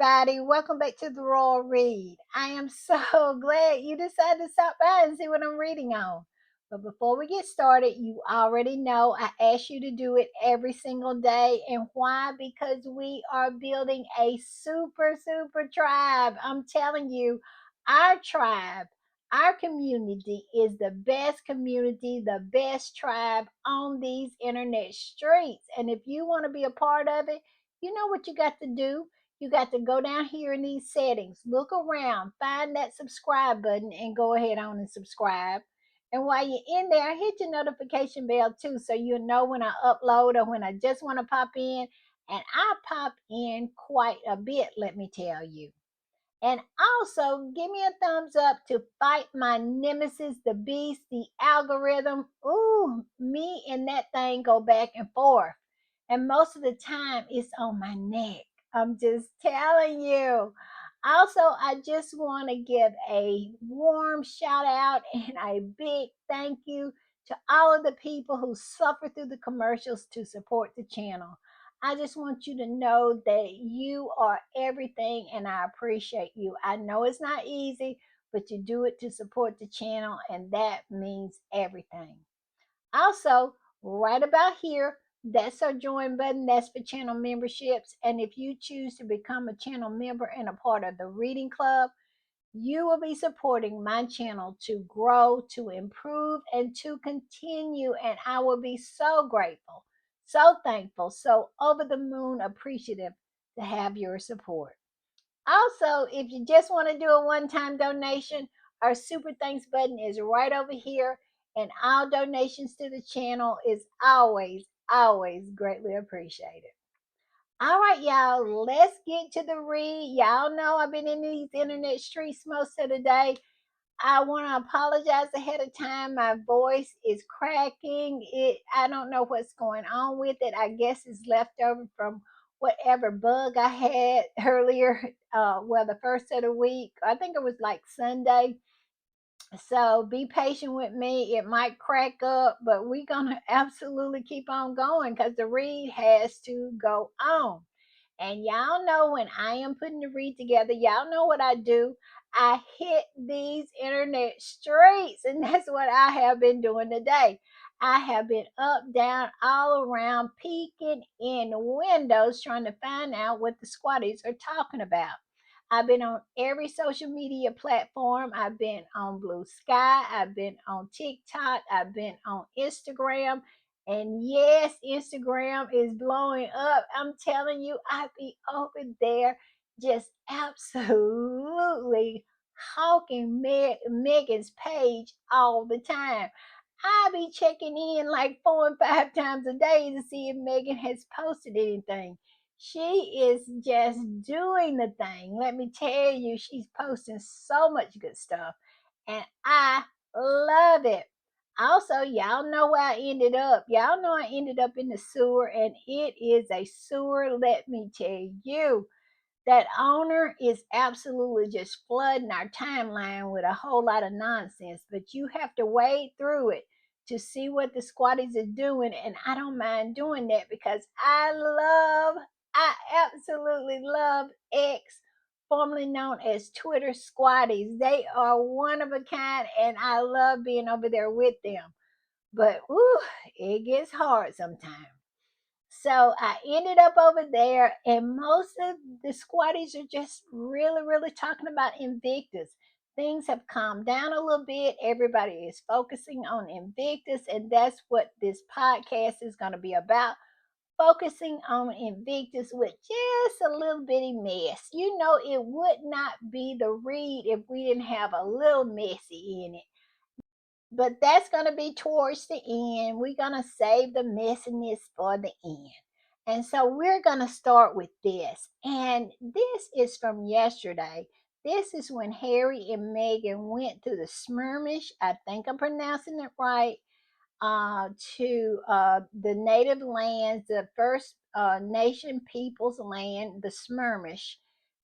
everybody. Welcome back to the Royal Read. I am so glad you decided to stop by and see what I'm reading on. But before we get started, you already know I ask you to do it every single day. And why? Because we are building a super tribe. I'm telling you, our tribe, our community is the best community, the best tribe on these internet streets. And if you want to be a part of it, you know what you got to do. You got to go down here in these settings, look around, find that subscribe button, and go ahead on and subscribe. And while you're in there, hit your notification bell too, so you'll know when I upload or when I just want to pop in. And I pop in quite a bit, let me tell you. And also, give me a thumbs up to fight my nemesis, the beast, the algorithm. Ooh, me and that thing go back and forth. And most of the time, it's on my neck. I'm just telling you. Also, I just want to give a warm shout out and a big thank you to all of the people who suffer through the commercials to support the channel. I just want you to know that you are everything and I appreciate you. I know it's not easy, but you do it to support the channel, and that means everything. Also, right about here, that's our join button. That's for channel memberships. And if you choose to become a channel member and a part of the reading club, you will be supporting my channel to grow, to improve, and to continue. And I will be so grateful, so thankful, so over the moon appreciative to have your support. Also, if you just want to do a one time donation, our super thanks button is right over here. And all donations to the channel is always greatly appreciated. All right, y'all, let's get to the read. Y'all know I've been in these internet streets most of the day. I want to apologize ahead of time. My voice is cracking. I don't know what's going on with it. I guess it's left over from whatever bug I had earlier. Well, the first of the week. I think it was like Sunday. So be patient with me. It might crack up, but we're gonna absolutely keep on going because the read has to go on. And y'all know when I am putting the read together, y'all know what I do. I hit these internet streets, and that's what I have been doing today. I have been up, down, all around, peeking in windows, trying to find out what the squatties are talking about. I've been on every social media platform. I've been on Blue Sky. I've been on TikTok. I've been on Instagram. And yes, Instagram is blowing up. I'm telling you, I be over there just absolutely hawking Megan's page all the time. I be checking in like 4 and 5 times a day to see if Megan has posted anything. She is just doing the thing. Let me tell you, she's posting so much good stuff. And I love it. Also, y'all know where I ended up. Y'all know I ended up in the sewer, and it is a sewer, let me tell you. That owner is absolutely just flooding our timeline with a whole lot of nonsense, but you have to wade through it to see what the squatties are doing. And I don't mind doing that because I absolutely love X, formerly known as Twitter squatties. They are one of a kind, and I love being over there with them. But whew, it gets hard sometimes. So I ended up over there, and most of the squatties are just really talking about Invictus. Things have calmed down a little bit. Everybody is focusing on Invictus, and that's what this podcast is going to be about. Focusing on Invictus with just a little bitty mess. You know, it would not be the read if we didn't have a little messy in it, but that's going to be towards the end. We're going to save the messiness for the end. And so we're going to start with this. And this is from yesterday. This is when Harry and Meghan went to the Skirmish. I think I'm pronouncing it right. To the native lands, the first nation people's land, the Skirmish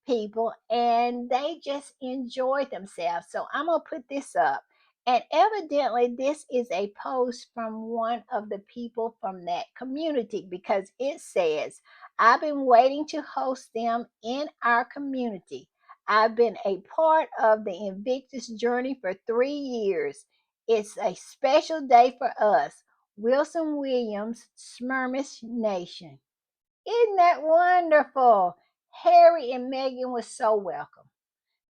people, and they just enjoyed themselves. So I'm going to put this up. And evidently, this is a post from one of the people from that community because it says, I've been waiting to host them in our community. I've been a part of the Invictus journey for 3 years. It's a special day for us. Wilson Williams, Smyrmish Nation. Isn't that wonderful? Harry and Meghan was so welcome.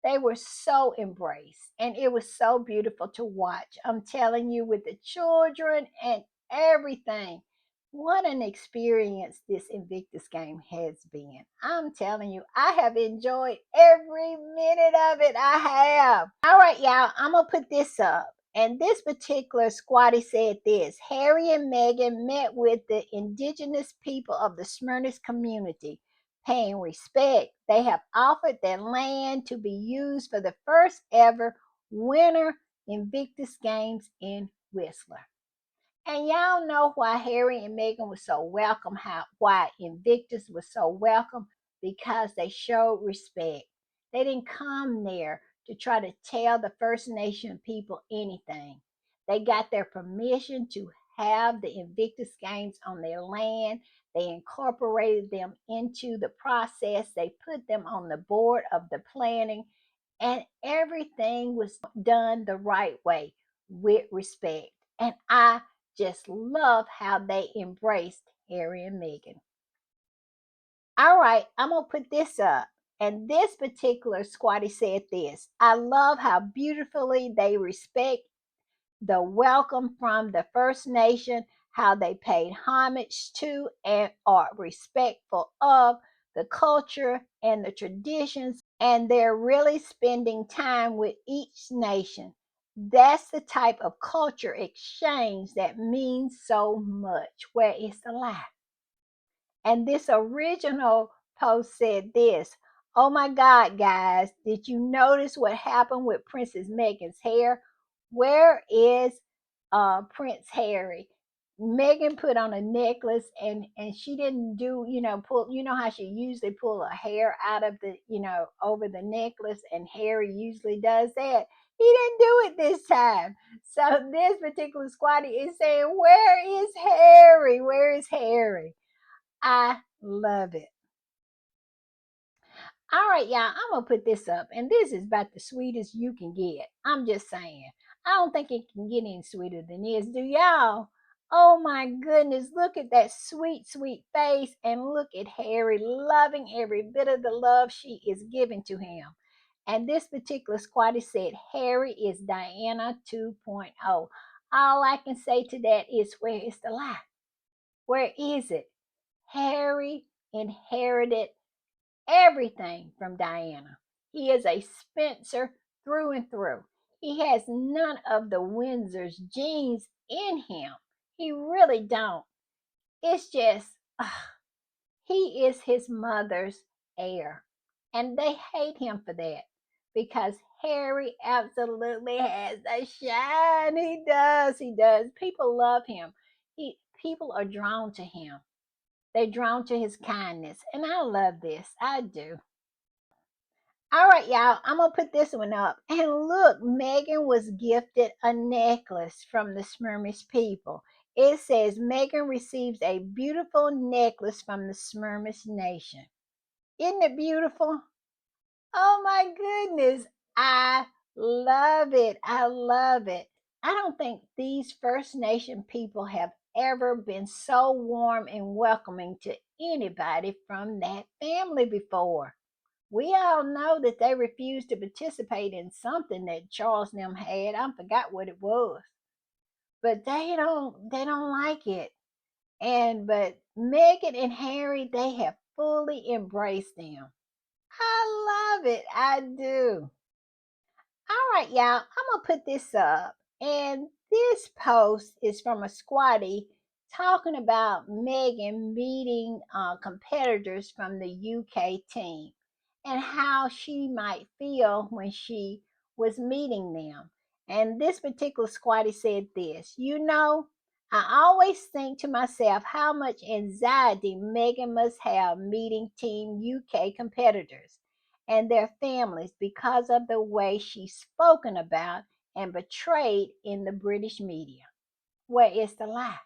They were so embraced, and it was so beautiful to watch. I'm telling you, with the children and everything. What an experience this Invictus game has been. I'm telling you, I have enjoyed every minute of it. I have. All right, y'all, I'm going to put this up. And this particular squatty said this: Harry and Meghan met with the indigenous people of the Smyrna community, paying respect. They have offered their land to be used for the first ever Winter Invictus Games in Whistler. And y'all know why Harry and Meghan was so welcome, why Invictus was so welcome, because they showed respect. They didn't come there to try to tell the First Nation people anything. They got their permission to have the Invictus Games on their land. They incorporated them into the process. They put them on the board of the planning, and everything was done the right way with respect. And I just love how they embraced Harry and Meghan. All right, I'm going to put this up. And this particular squatty said this: I love how beautifully they respect the welcome from the First Nation, how they paid homage to and are respectful of the culture and the traditions, and they're really spending time with each nation. That's the type of culture exchange that means so much. Where is the lie? And this original post said this: Oh my God, guys, did you notice what happened with Princess Meghan's hair? Where is Prince Harry? Meghan put on a necklace, and she didn't do, pull, how she usually pull her hair out of the, over the necklace, and Harry usually does that. He didn't do it this time. So this particular squatty is saying, where is Harry? Where is Harry? I love it. All right, y'all, I'm going to put this up, and this is about the sweetest you can get. I'm just saying. I don't think it can get any sweeter than this, do y'all? Oh my goodness, look at that sweet, sweet face, and look at Harry loving every bit of the love she is giving to him. And this particular squatty said, Harry is Diana 2.0. All I can say to that is, where is the lie? Where is it? Harry inherited everything from Diana. He is a Spencer through and through. He has none of the Windsor's genes in him. He really don't. It's just, he is his mother's heir. And they hate him for that because Harry absolutely has a shine. He does. He does. People love him. People are drawn to him. They're drawn to his kindness. And I love this. I do. All right, y'all, I'm going to put this one up. And look, Meghan was gifted a necklace from the Smyrmish people. It says Meghan receives a beautiful necklace from the Smyrmish nation. Isn't it beautiful? Oh my goodness. I love it. I love it. I don't think these First Nation people have ever been so warm and welcoming to anybody from that family before. We all know that they refused to participate in something that Charles and them had. I forgot what it was. But they don't like it. But Meghan and Harry, they have fully embraced them. I love it. I do. All right, y'all, I'm going to put this up. And this post is from a squatty talking about Megan meeting competitors from the UK team and how she might feel when she was meeting them. And this particular squatty said this: I always think to myself how much anxiety Megan must have meeting Team UK competitors and their families because of the way she's spoken about and betrayed in the British media. Where is the lie?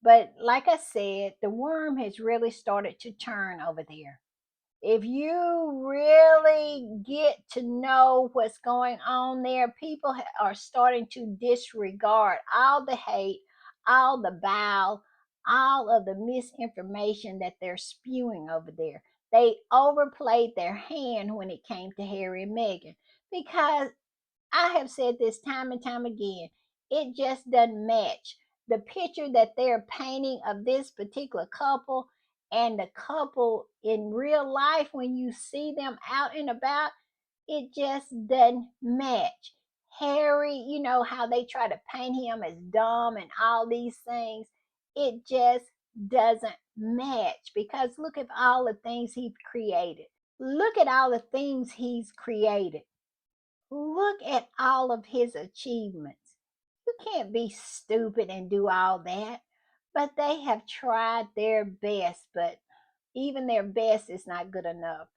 But like I said, the worm has really started to turn over there. If you really get to know what's going on there, people are starting to disregard all the hate, all the bile, all of the misinformation that they're spewing over there. They overplayed their hand when it came to Harry and Meghan because I have said this time and time again. It just doesn't match. The picture that they're painting of this particular couple and the couple in real life, when you see them out and about, it just doesn't match. Harry, you know how they try to paint him as dumb and all these things. It just doesn't match because look at all the things he's created. Look at all the things he's created. Look at all of his achievements. You can't be stupid and do all that. But they have tried their best, but even their best is not good enough.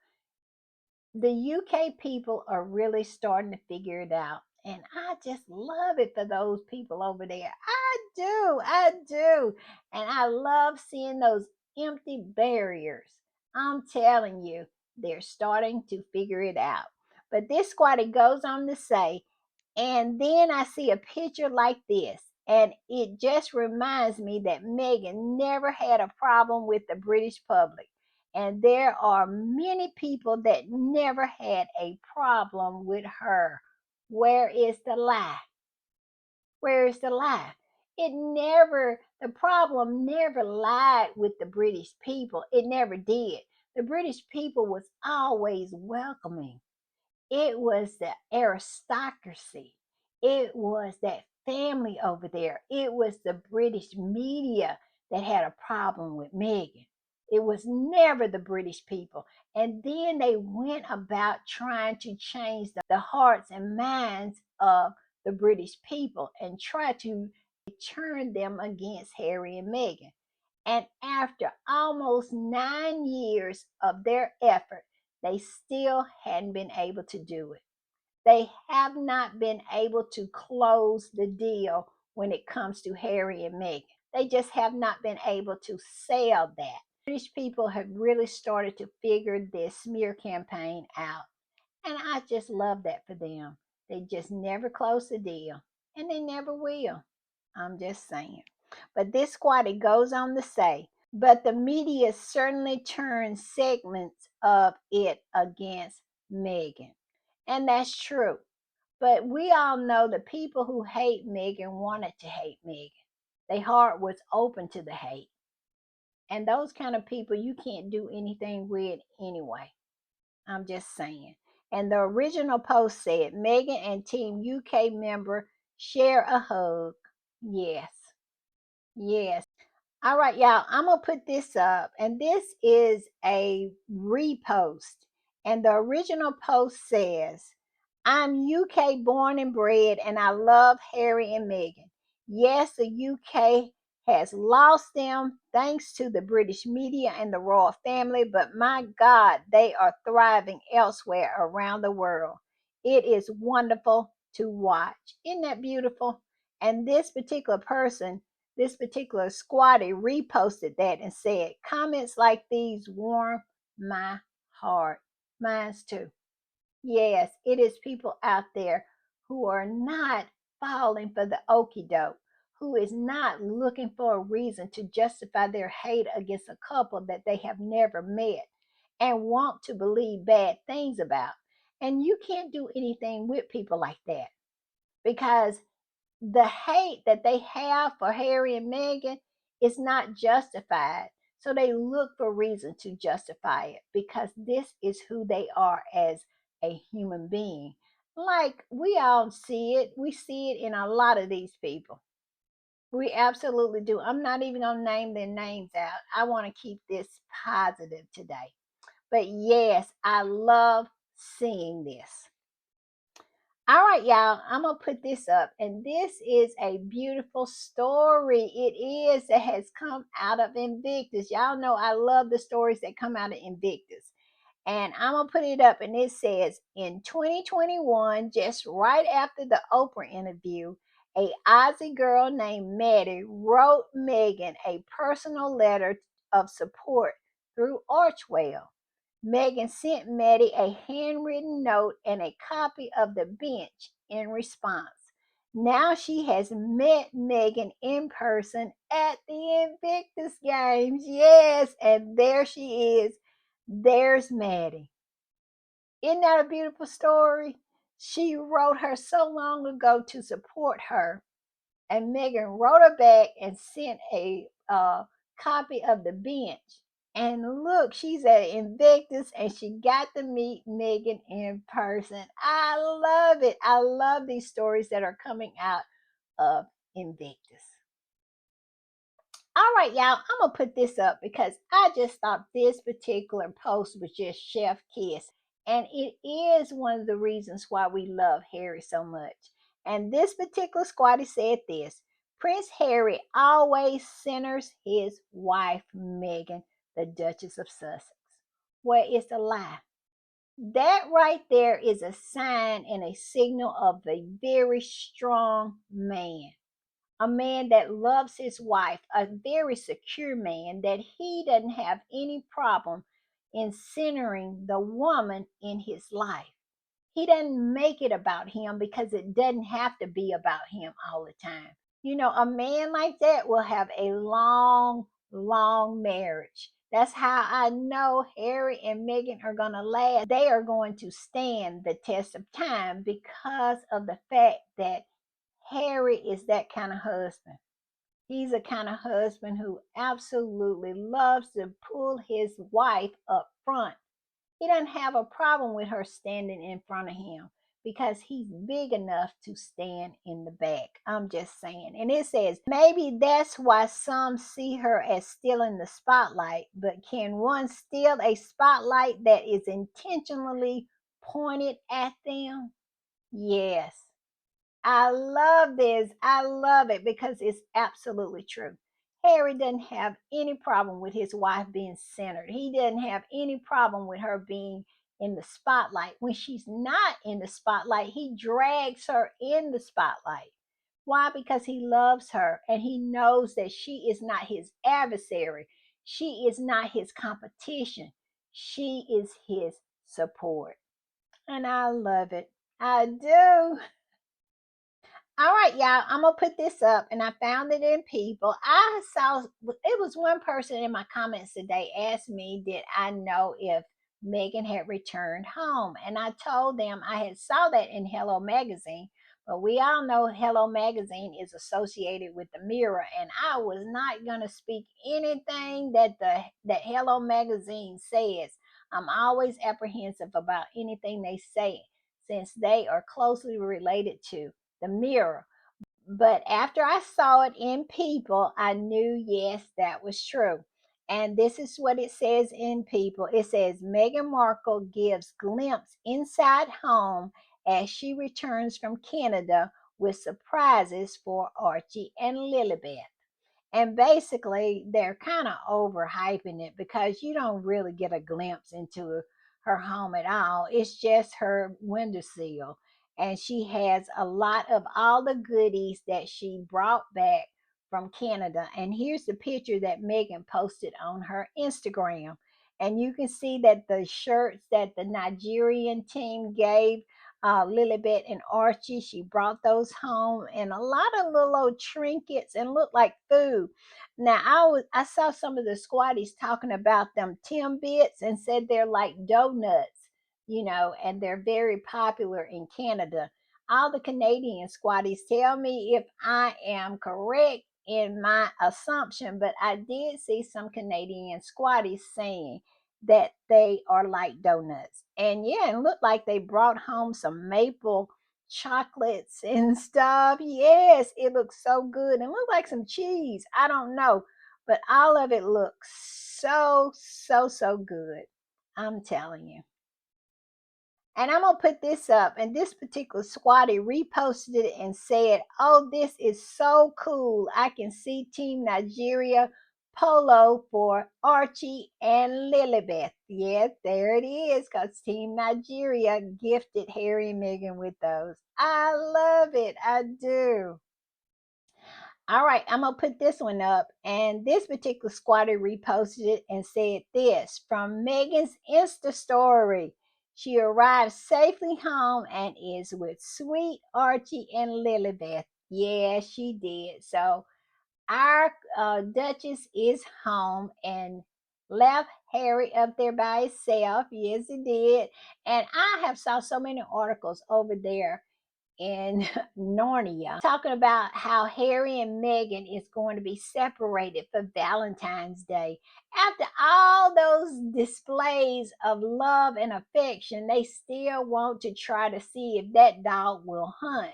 The UK people are really starting to figure it out. And I just love it for those people over there. I do. And I love seeing those empty barriers. I'm telling you, they're starting to figure it out. But this squatty goes on to say, and then I see a picture like this, and it just reminds me that Meghan never had a problem with the British public. And there are many people that never had a problem with her. Where is the lie? Where is the lie? The problem never lied with the British people. It never did. The British people was always welcoming. It was the aristocracy. It was that family over there. It was the British media that had a problem with Meghan. It was never the British people. And then they went about trying to change the hearts and minds of the British people and try to turn them against Harry and Meghan. And after almost 9 years of their effort, they still hadn't been able to do it. They have not been able to close the deal when it comes to Harry and Meghan. They just have not been able to sell that. British people have really started to figure this smear campaign out. And I just love that for them. They just never close the deal. And they never will. I'm just saying. But this squatty goes on to say, but the media certainly turns segments of it against Meghan. And that's true. But we all know the people who hate Meghan wanted to hate Meghan. Their heart was open to the hate. And those kind of people you can't do anything with anyway. I'm just saying. And the original post said, Meghan and Team UK member share a hug. Yes. Yes. All right, y'all. I'm going to put this up. And this is a repost. And the original post says, I'm UK born and bred, and I love Harry and Meghan. Yes, the UK has lost them thanks to the British media and the royal family, but my God, they are thriving elsewhere around the world. It is wonderful to watch. Isn't that beautiful? And this particular person, this particular squatty reposted that and said, comments like these warm my heart. Mine's too. Yes, it is people out there who are not falling for the okey doke, who is not looking for a reason to justify their hate against a couple that they have never met and want to believe bad things about. And you can't do anything with people like that because the hate that they have for Harry and Meghan is not justified. So they look for reason to justify it because this is who they are as a human being. Like we all see it, we see it in a lot of these people. We absolutely do. I'm not even going to name their names out. I want to keep this positive today. But yes, I love seeing this. All right, y'all, I'm going to put this up. And this is a beautiful story. It is that has come out of Invictus. Y'all know I love the stories that come out of Invictus. And I'm going to put it up, and it says in 2021, just right after the Oprah interview, a Aussie girl named Maddie wrote Meghan a personal letter of support through Archwell. Meghan sent Maddie a handwritten note and a copy of The Bench in response. Now she has met Meghan in person at the Invictus Games. Yes, and there she is. There's Maddie. Isn't that a beautiful story? She wrote her so long ago to support her, and Meghan wrote her back and sent a copy of The Bench. And look, she's at Invictus and she got to meet Meghan in person. I love it. I love these stories that are coming out of Invictus. All right, y'all, I'm gonna put this up because I just thought this particular post was just chef kiss. And it is one of the reasons why we love Harry so much. And this particular squatty said this: Prince Harry always centers his wife, Meghan, the Duchess of Sussex. Where is the lie? That right there is a sign and a signal of a very strong man, a man that loves his wife, a very secure man, that he doesn't have any problem in centering the woman in his life. He doesn't make it about him because it doesn't have to be about him all the time. You know, a man like that will have a long, long marriage. That's how I know Harry and Meghan are going to last. They are going to stand the test of time because of the fact that Harry is that kind of husband. He's a kind of husband who absolutely loves to pull his wife up front. He doesn't have a problem with her standing in front of him because he's big enough to stand in the back. I'm just saying. And it says, maybe that's why some see her as stealing the spotlight, but can one steal a spotlight that is intentionally pointed at them? Yes. I love this. I love it because it's absolutely true. Harry doesn't have any problem with his wife being centered. He doesn't have any problem with her being in the spotlight. When she's not in the spotlight, he drags her in the spotlight. Why? Because he loves her and he knows that she is not his adversary. She is not his competition. She is his support. And I love it. I do. All right, y'all, I'm gonna put this up, and I found it in People. I saw it was one person in my comments today asked me, did I know if Meghan had returned home? And I told them I had saw that in Hello Magazine, but we all know Hello Magazine is associated with the Mirror, and I was not gonna speak anything that Hello Magazine says. I'm always apprehensive about anything they say since they are closely related to the Mirror. But after I saw it in People, I knew, yes, that was true. And this is what it says in People. It says Meghan Markle gives glimpse inside home as she returns from Canada with surprises for Archie and Lilibet. And basically, they're kind of overhyping it because you don't really get a glimpse into her home at all. It's just her windowsill. And she has a lot of all the goodies that she brought back from Canada. And here's the picture that Meghan posted on her Instagram. And you can see that the shirts that the Nigerian team gave Lilibet and Archie. She brought those home and a lot of little old trinkets and looked like food. Now I saw some of the squatties talking about them Timbits and said they're like donuts, and they're very popular in Canada. All the Canadian squatties tell me if I am correct in my assumption, but I did see some Canadian squatties saying that they are like donuts. And yeah, it looked like they brought home some maple chocolates and stuff. Yes, it looks so good. And looked like some cheese. I don't know. But all of it looks so, so, so good. I'm telling you. And I'm going to put this up. And this particular squatty reposted it and said, oh, this is so cool. I can see Team Nigeria polo for Archie and Lilibeth. Yes, there it is, because Team Nigeria gifted Harry and Meghan with those. I love it. I do. All right, I'm gonna put this one up, and this particular squatter reposted it and said this from Megan's Insta story. She arrived safely home and is with sweet Archie and Lilibeth. Yeah, she did. So our Duchess is home and left Harry up there by himself. Yes, he did. And I have saw so many articles over there in Narnia talking about how Harry and Meghan is going to be separated for Valentine's Day. After all those displays of love and affection, they still want to try to see if that dog will hunt.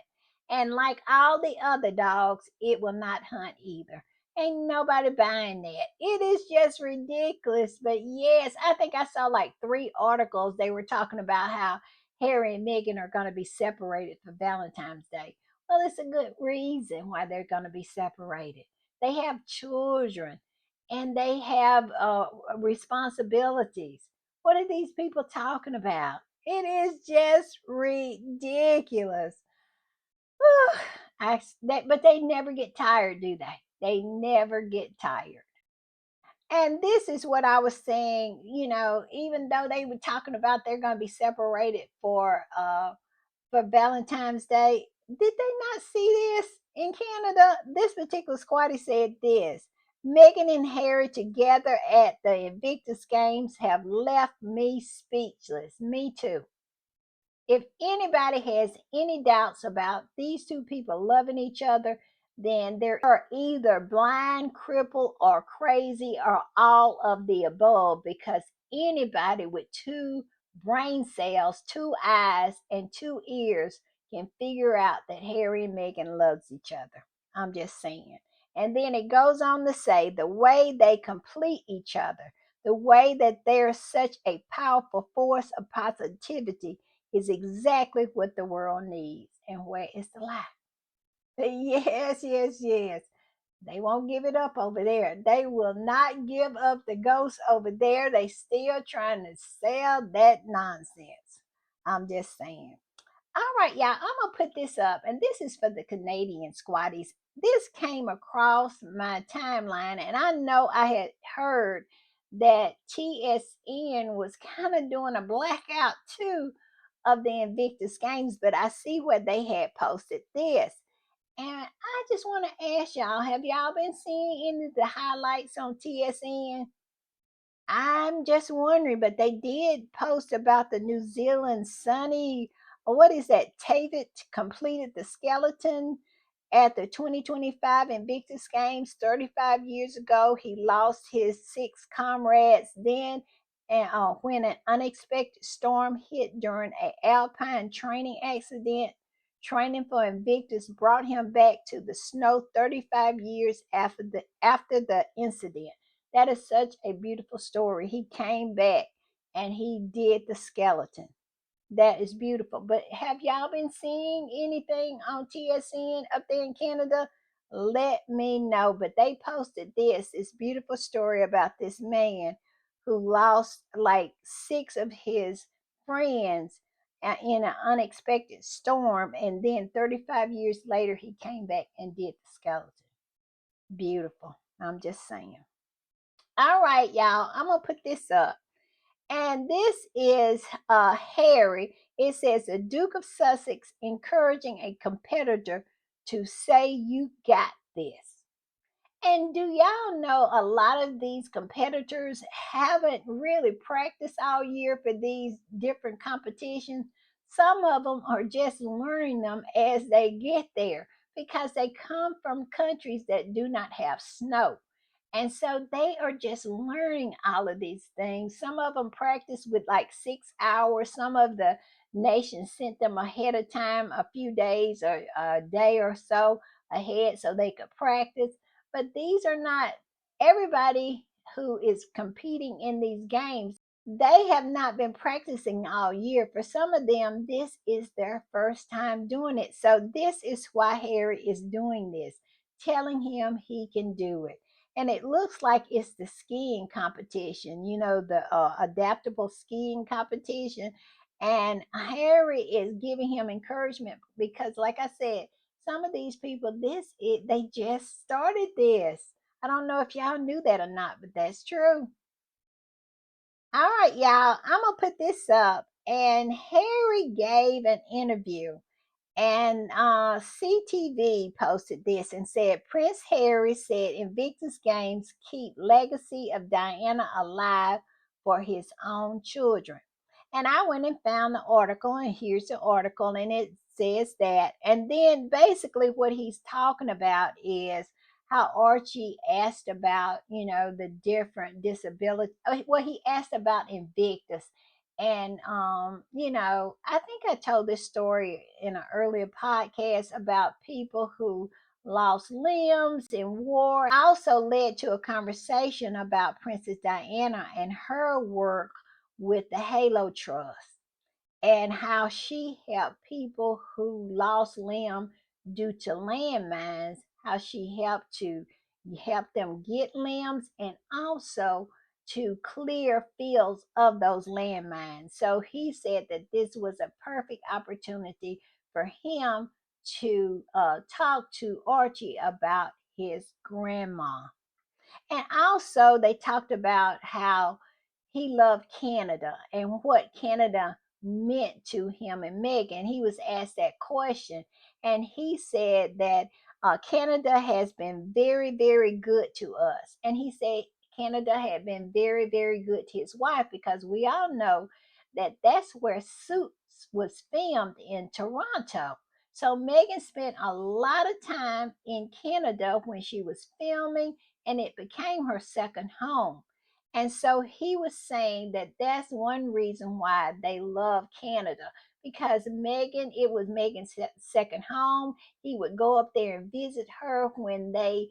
And like all the other dogs, it will not hunt either. Ain't nobody buying that. It is just ridiculous. But yes, I think I saw like 3 articles. They were talking about how Harry and Meghan are going to be separated for Valentine's Day. Well, it's a good reason why they're going to be separated. They have children and they have responsibilities. What are these people talking about? It is just ridiculous. But they never get tired, do they? They never get tired. And this is what I was saying, even though they were talking about they're going to be separated for Valentine's Day. Did they not see this in Canada? This particular squatty said this: Meghan and Harry together at the Invictus Games have left me speechless. Me too. If anybody has any doubts about these two people loving each other, then they are either blind, crippled, or crazy, or all of the above, because anybody with 2 brain cells, 2 eyes, and 2 ears can figure out that Harry and Meghan loves each other. I'm just saying. And then it goes on to say the way they complete each other, the way that they're such a powerful force of positivity is exactly what the world needs. And where is the lie? Yes, yes, yes. They won't give it up over there. They will not give up the ghost over there. They still trying to sell that nonsense. I'm just saying. All right, y'all, I'm going to put this up, and this is for the Canadian squatties. This came across my timeline, and I know I had heard that TSN was kind of doing a blackout too of the Invictus Games, but I see where they had posted this. And I just want to ask y'all, have y'all been seeing any of the highlights on TSN? I'm just wondering, but they did post about the New Zealand Sunny, or what is that? David completed the skeleton at the 2025 Invictus Games 35 years ago. He lost his 6 comrades then, and when an unexpected storm hit during an alpine training accident. Training for Invictus brought him back to the snow 35 years after the incident. That is such a beautiful story. He came back and he did the skeleton. That is beautiful. But have y'all been seeing anything on TSN up there in Canada? Let me know. But they posted this beautiful story about this man who lost like 6 of his friends in an unexpected storm. And then 35 years later, he came back and did the skeleton. Beautiful. I'm just saying. All right, y'all. I'm going to put this up. And this is Harry. It says the Duke of Sussex encouraging a competitor to say you got this. And do y'all know a lot of these competitors haven't really practiced all year for these different competitions? Some of them are just learning them as they get there because they come from countries that do not have snow. And so they are just learning all of these things. Some of them practice with like 6 hours. Some of the nations sent them ahead of time, a few days or a day or so ahead so they could practice. But these are not everybody who is competing in these games. They have not been practicing all year. For some of them, this is their first time doing it. So, this is why Harry is doing this, telling him he can do it. and it looks like it's the skiing competition, the adaptable skiing competition. And Harry is giving him encouragement because, like I said, some of these people, they just started this. I don't know if y'all knew that or not, but that's true. All right, y'all, I'm gonna put this up. And Harry gave an interview, and CTV posted this and said Prince Harry said Invictus Games keep legacy of Diana alive for his own children. And I went and found the article, and here's the article, and it says that. And then basically what he's talking about is how Archie asked about, the different disability. Well, he asked about Invictus, and I think I told this story in an earlier podcast about people who lost limbs in war. Also led to a conversation about Princess Diana and her work with the Halo Trust, and how she helped people who lost limb due to landmines, how she helped to help them get limbs, and also to clear fields of those landmines. So he said that this was a perfect opportunity for him to talk to Archie about his grandma. And also, they talked about how he loved Canada and what Canada meant to him and Meghan. He was asked that question, and he said that Canada has been very, very good to us. And he said Canada had been very, very good to his wife, because we all know that that's where Suits was filmed, in Toronto. So Megan spent a lot of time in Canada when she was filming, and it became her second home. And so he was saying that that's one reason why they love Canada, because it was Megan's second home. He would go up there and visit her when they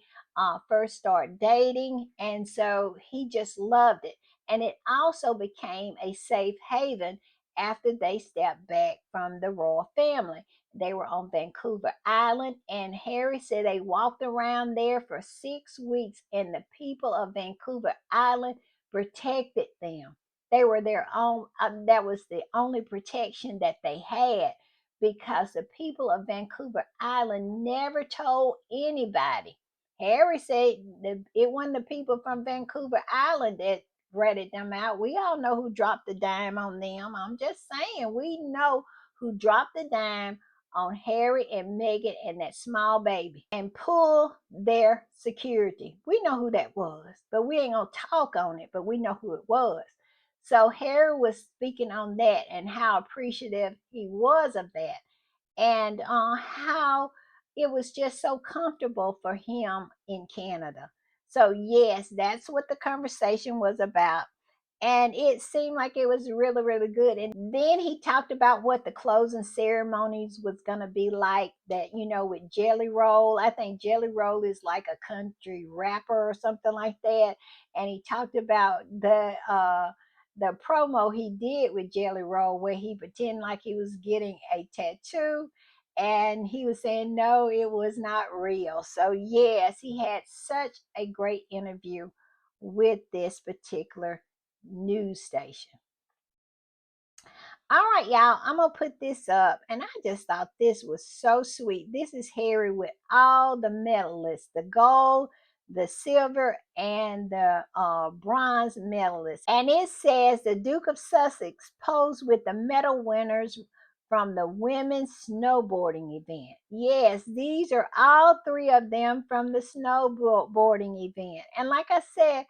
first started dating. And so he just loved it. And it also became a safe haven after they stepped back from the royal family. They were on Vancouver Island, and Harry said they walked around there for 6 weeks, and the people of Vancouver Island protected them. They were their own, that was the only protection that they had, because the people of Vancouver Island never told anybody. Harry said that it wasn't the people from Vancouver Island that ratted them out. We all know who dropped the dime on them. I'm just saying, we know who dropped the dime on Harry and Meghan and that small baby and pull their security. We know who that was, but we ain't gonna talk on it, but we know who it was. So Harry was speaking on that and how appreciative he was of that, and how it was just so comfortable for him in Canada. So, yes, that's what the conversation was about. And it seemed like it was really, really good. And then he talked about what the closing ceremonies was going to be like, that, with Jelly Roll. I think Jelly Roll is like a country rapper or something like that. And he talked about the promo he did with Jelly Roll, where he pretended like he was getting a tattoo, and he was saying no, it was not real. So yes, he had such a great interview with this particular news station. All right, y'all, I'm gonna put this up, and I just thought this was so sweet. This is Harry with all the medalists, the gold, the silver, and the bronze medalists. And it says the Duke of Sussex posed with the medal winners from the women's snowboarding event. Yes, these are all three of them from the snowboarding event. And like I said,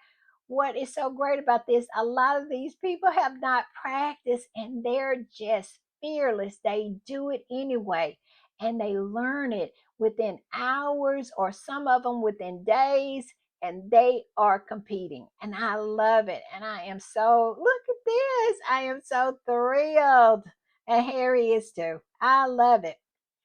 what is so great about this, a lot of these people have not practiced, and they're just fearless. They do it anyway, and they learn it within hours, or some of them within days, and they are competing. And I love it. And I am so, look at this, I am so thrilled. And Harry is too. I love it.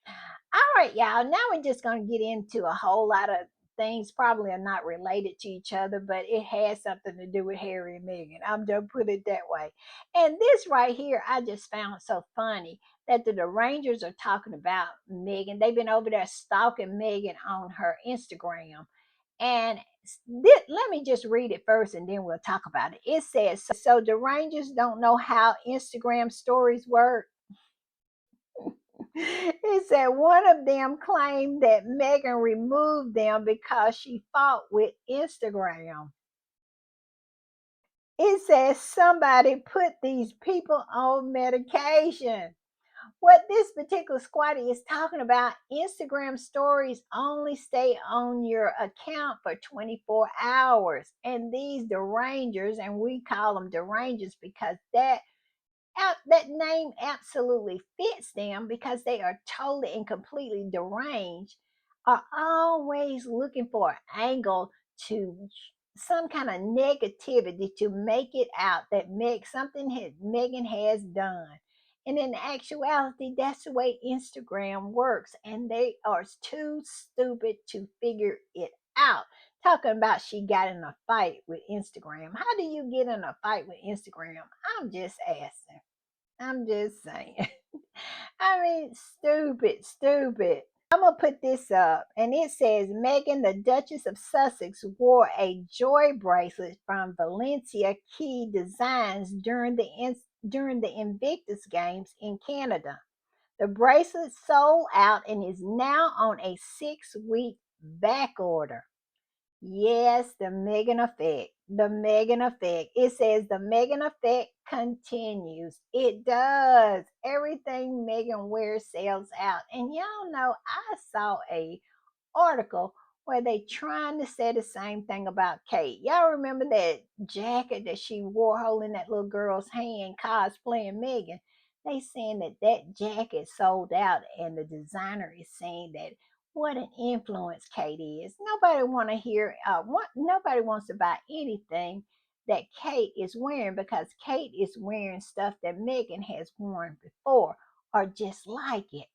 All right, y'all. Now we're just going to get into a whole lot of things probably are not related to each other, but it has something to do with Harry and Meghan. I'm just put it that way. And this right here, I just found so funny that the Rangers are talking about Meghan. They've been over there stalking Meghan on her Instagram. And let me just read it first and then we'll talk about it. It says, so the Rangers don't know how Instagram stories work. It said one of them claimed that Meghan removed them because she fought with Instagram. It says somebody put these people on medication. What this particular squatty is talking about, Instagram stories only stay on your account for 24 hours. And these derangers, and we call them derangers because that name absolutely fits them because they are totally and completely deranged, are always looking for an angle to some kind of negativity to make it out that Megan has done. And in actuality, that's the way Instagram works, and they are too stupid to figure it out. Talking about she got in a fight with Instagram. How do you get in a fight with Instagram? I'm just asking. I'm just saying. I mean, stupid, stupid. I'm gonna put this up, and it says Meghan, the Duchess of Sussex, wore a joy bracelet from Valencia Key Designs during the Invictus Games in Canada. The bracelet sold out and is now on a 6-week back order. Yes, the Megan effect. The Megan effect. It says the Megan effect continues. It does. Everything Megan wears sells out. And y'all know I saw a article where they trying to say the same thing about Kate. Y'all remember that jacket that she wore holding that little girl's hand cosplaying Megan? They saying that jacket sold out and the designer is saying that what an influence Kate is. Nobody want to hear nobody wants to buy anything that Kate is wearing because Kate is wearing stuff that Megan has worn before or just like it.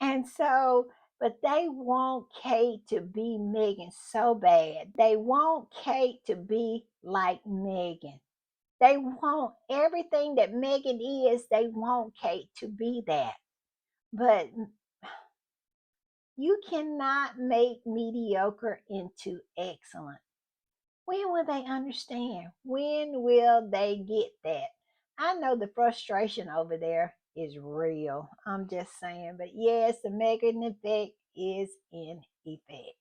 And so, but they want Kate to be Megan so bad. They want Kate to be like Megan. They want everything that Megan is, they want Kate to be that. But you cannot make mediocre into excellent. When will they understand? When will they get that? I know the frustration over there is real. I'm just saying. But yes, the Megan effect is in effect.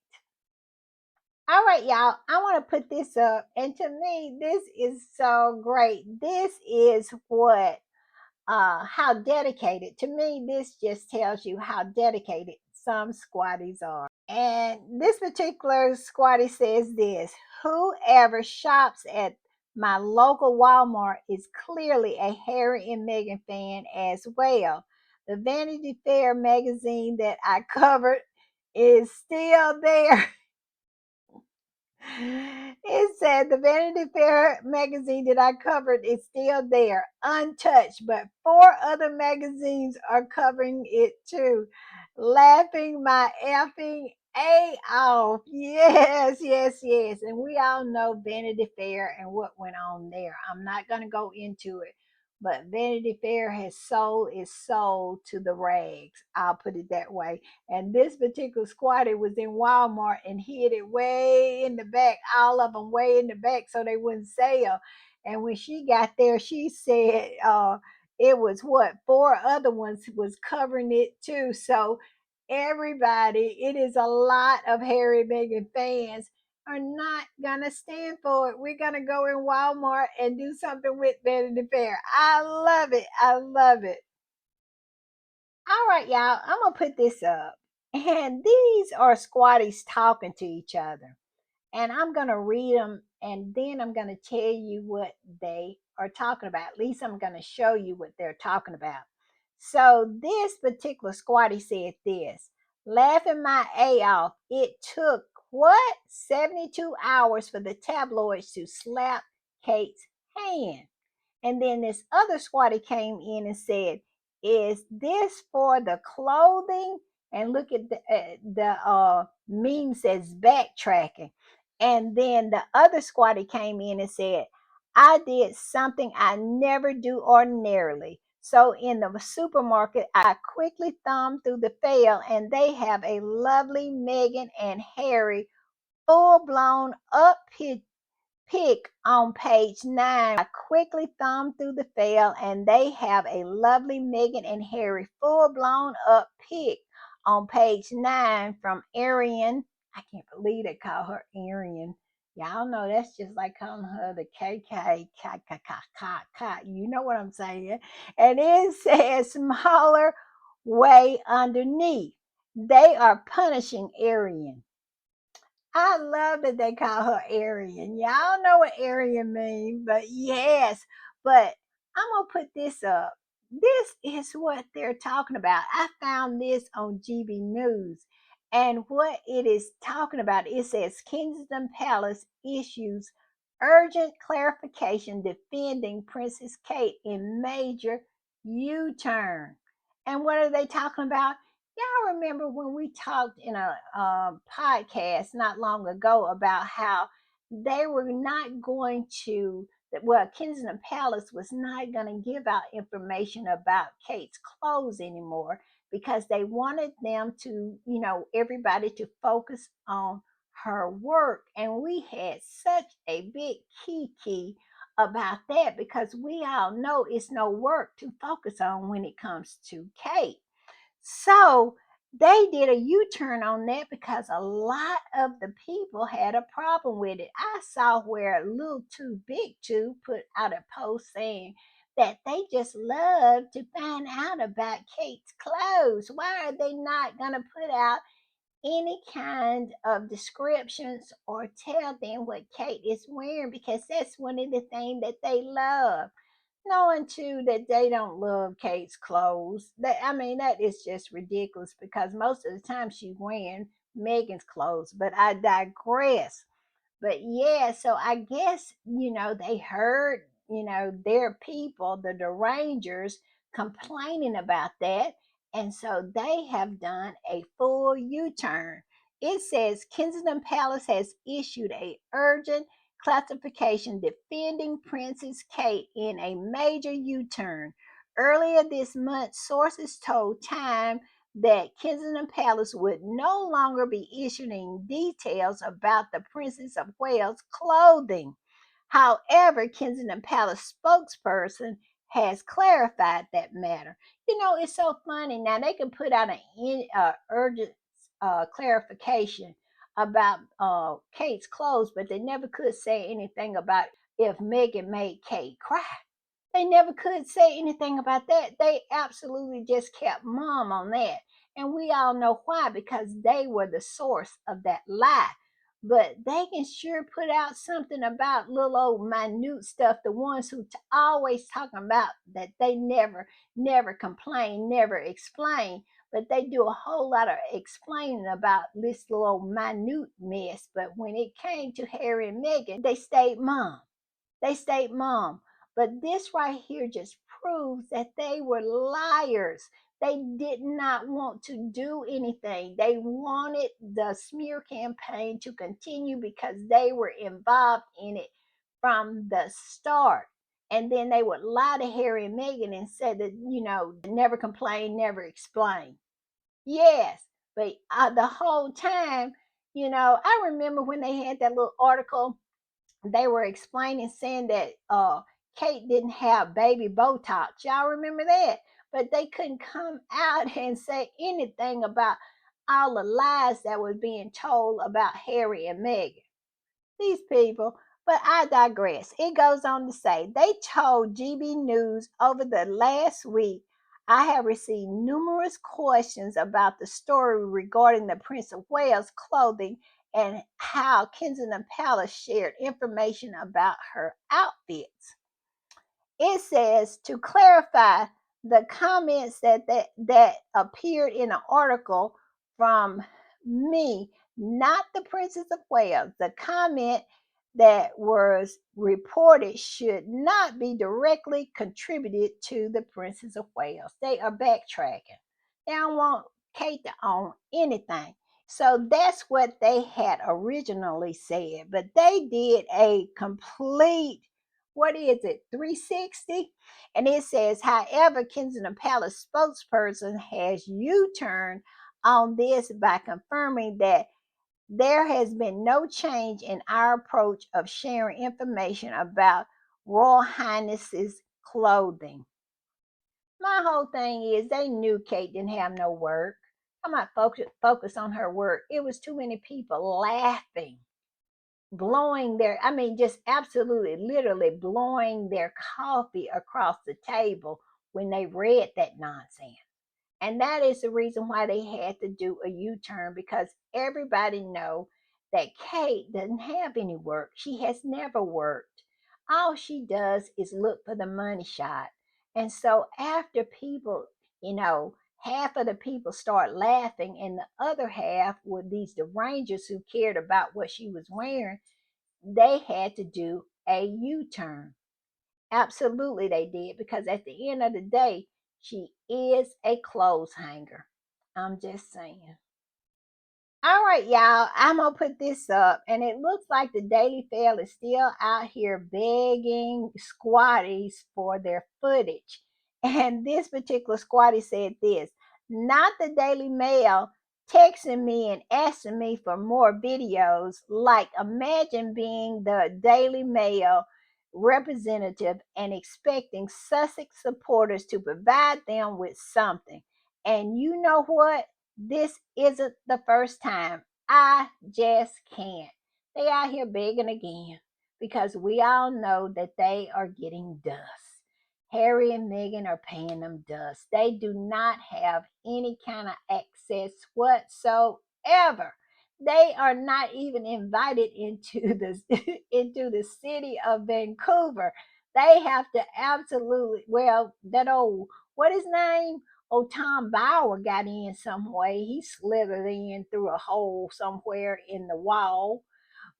All right, y'all. I want to put this up. And to me, this is so great. This is what how dedicated, to me, this just tells you how dedicated some squatties are. And this particular squatty says this: whoever shops at my local Walmart is clearly a Harry and Meghan fan as well. The Vanity Fair magazine that I covered is still there. It said the Vanity Fair magazine that I covered is still there, untouched, but 4 other magazines are covering it too. Laughing my effing A off. Yes, yes, yes. And we all know Vanity Fair and what went on there. I'm not going to go into it, but Vanity Fair has sold its soul to the rags. I'll put it that way. And this particular squatter was in Walmart and hid it way in the back, all of them way in the back so they wouldn't sell. And when she got there, she said it was what 4 other ones was covering it too. So everybody, it is a lot of Harry and Meghan fans are not gonna stand for it. We're gonna go in Walmart and do something with Vanity Fair. I love it. I love it. All right, y'all, I'm going to put this up. And these are squatties talking to each other. And I'm going to read them and then I'm going to tell you what they are talking about. At least I'm going to show you what they're talking about. So this particular squatty said this: laughing my A off. It took what? 72 hours for the tabloids to slap Kate's hand. And then this other squatter came in and said, "Is this for the clothing?" And look at the meme says backtracking. And then the other squatter came in and said, "I did something I never do ordinarily. So in the supermarket, I quickly thumbed through the fail, and they have a lovely Meghan and Harry full blown up pic on page 9. I quickly thumbed through the file, and they have a lovely Meghan and Harry full blown up pic on page 9 from Arian. I can't believe they call her Arian. Y'all know that's just like calling her the KK. You know what I'm saying? And it says smaller way underneath. They are punishing Arian. I love that they call her Aryan. Y'all know what Aryan means, but yes. But I'm gonna put this up. This is what they're talking about. I found this on GB News, and what it is talking about, it says Kensington Palace issues urgent clarification defending Princess Kate in major U-turn. And what are they talking about? Y'all remember when we talked in a podcast not long ago about how they were not going to, well, Kensington Palace was not going to give out information about Kate's clothes anymore because they wanted them to, everybody to focus on her work. And we had such a big kiki about that because we all know it's no work to focus on when it comes to Kate. So they did a U-turn on that because a lot of the people had a problem with it. I saw where Little Too Big To put out a post saying that they just love to find out about Kate's clothes. Why are they not going to put out any kind of descriptions or tell them what Kate is wearing? Because that's one of the things that they love, knowing too that they don't love Kate's clothes. That is just ridiculous because most of the time she's wearing Meghan's clothes. But I digress. But yeah, so I guess, they heard, their people, the derangers, complaining about that. And so they have done a full U turn. It says Kensington Palace has issued a urgent classification defending Princess Kate in a major U turn. Earlier this month, sources told Time that Kensington Palace would no longer be issuing details about the Princess of Wales clothing. However, Kensington Palace spokesperson has clarified that matter. It's so funny. Now they can put out an urgent clarification about Kate's clothes, but they never could say anything about if Meghan made Kate cry. They never could say anything about that. They absolutely just kept mum on that. And we all know why, because they were the source of that lie. But they can sure put out something about little old minute stuff, the ones who always talking about that they never complain, never explain. But they do a whole lot of explaining about this little old minute mess. But when it came to Harry and Meghan, they stayed mum. They stayed mum. But this right here just proves that they were liars. They did not want to do anything. They wanted the smear campaign to continue because they were involved in it from the start. And then they would lie to Harry and Meghan and say that, never complain, never explain. Yes, but the whole time, I remember when they had that little article, they were explaining, saying that Kate didn't have baby Botox. Y'all remember that? But they couldn't come out and say anything about all the lies that was being told about Harry and Meghan. These people. But I digress. It goes on to say they told GB News over the last week, I have received numerous questions about the story regarding the Prince of Wales clothing and how Kensington Palace shared information about her outfits. It says to clarify the comments that appeared in an article from me, not the Princess of Wales. The comment that was reported should not be directly contributed to the Princess of Wales. They are backtracking. They don't want Kate to own anything. So that's what they had originally said, but they did a complete, what is it, 360? And it says, however, Kensington Palace spokesperson has U-turned on this by confirming that There has been no change in our approach of sharing information about Royal Highness's clothing. My whole thing is they knew Kate didn't have no work. I'm not focus on her work. It was too many people laughing, blowing their, I mean, just absolutely, literally blowing their coffee across the table when they read that nonsense. And that is the reason why they had to do a U-turn, because everybody know that Kate doesn't have any work. She has never worked. All she does is look for the money shot. And so after people, half of the people start laughing, and the other half were these derangers who cared about what she was wearing, they had to do a U-turn. Absolutely, they did, because at the end of the day, she is a clothes hanger. I'm just saying. All right, y'all, I'm gonna put this up, and it looks like the Daily Fail is still out here begging squatties for their footage. And this particular squatty said this: not the Daily Mail texting me and asking me for more videos. Like, imagine being the Daily Mail representative and expecting Sussex supporters to provide them with something. And you know what? This isn't the first time. I just can't. They out here begging again, because we all know that they are getting dust. Harry and Meghan are paying them dust. They do not have any kind of access whatsoever. They are not even invited into the into the city of Vancouver. They have to absolutely, well, that old, what his name? Oh, Tom Bauer got in some way. He slithered in through a hole somewhere in the wall.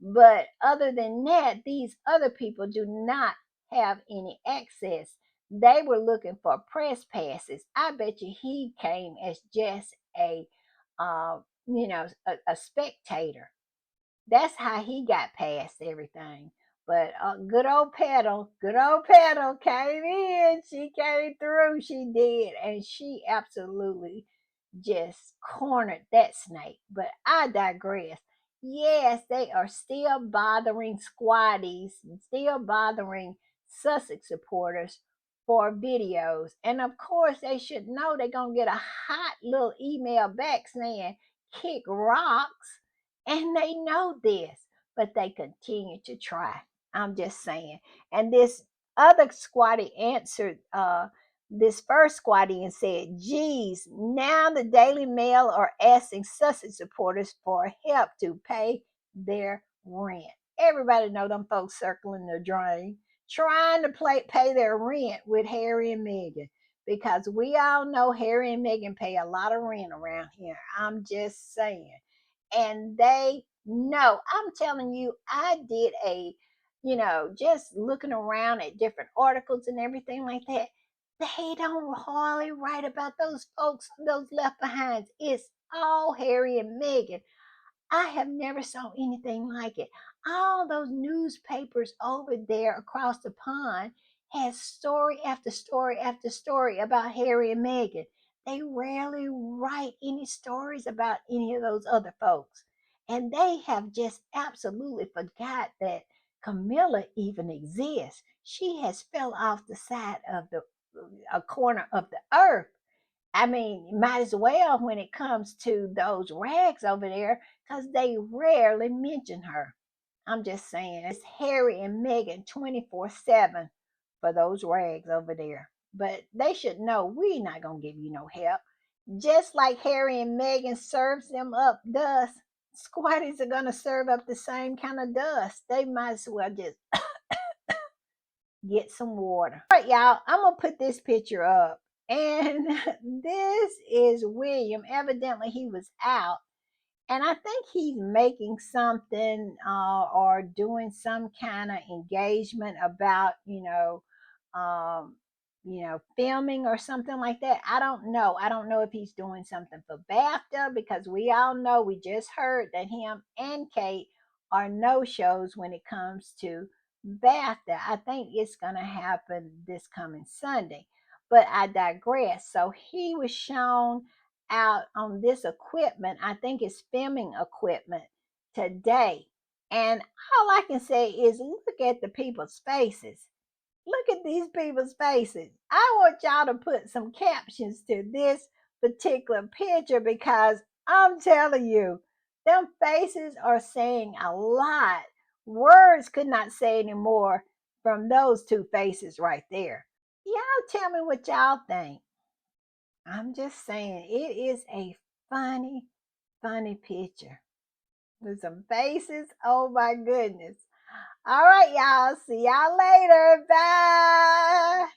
But other than that, these other people do not have any access. They were looking for press passes. I bet you he came as just a spectator. That's how he got past everything. But good old Petal came in. She came through. She did. And she absolutely just cornered that snake. But I digress. Yes, they are still bothering squatties, still bothering Sussex supporters for videos. And of course, they should know they're going to get a hot little email back saying, kick rocks. And they know this, but they continue to try. I'm just saying. And this other squatty answered this first squatty and said, geez, now the Daily Mail are asking Sussex supporters for help to pay their rent. Everybody know them folks circling the drain, trying to pay their rent with Harry and Meghan. Because we all know Harry and Meghan pay a lot of rent around here. I'm just saying. And they know. I'm telling you, I did just looking around at different articles and everything like that. They don't hardly write about those folks, those left behinds. It's all Harry and Meghan. I have never saw anything like it. All those newspapers over there across the pond has story after story after story about Harry and Meghan. They rarely write any stories about any of those other folks. And they have just absolutely forgot that Camilla even exists. She has fell off the side of the a corner of the earth. I mean, might as well when it comes to those rags over there, because they rarely mention her. I'm just saying, it's Harry and Meghan 24/7 for those rags over there. But they should know we're not going to give you no help. Just like Harry and Meghan serves them up dust, squatties are going to serve up the same kind of dust. They might as well just get some water. All right, y'all, I'm going to put this picture up. And this is William. Evidently, he was out. And I think he's making something or doing some kind of engagement about, filming or something like that. I don't know. I don't know if he's doing something for BAFTA, because we all know, we just heard that him and Kate are no shows when it comes to BAFTA. I think it's going to happen this coming Sunday. But I digress. So he was shown out on this equipment. I think it's filming equipment today. And all I can say is look at the people's faces. Look at these people's faces. I want y'all to put some captions to this particular picture because I'm telling you, them faces are saying a lot. Words could not say any more from those two faces right there. Y'all tell me what y'all think. I'm just saying, it is a funny, funny picture with some faces. Oh my goodness. All right, y'all. See y'all later. Bye.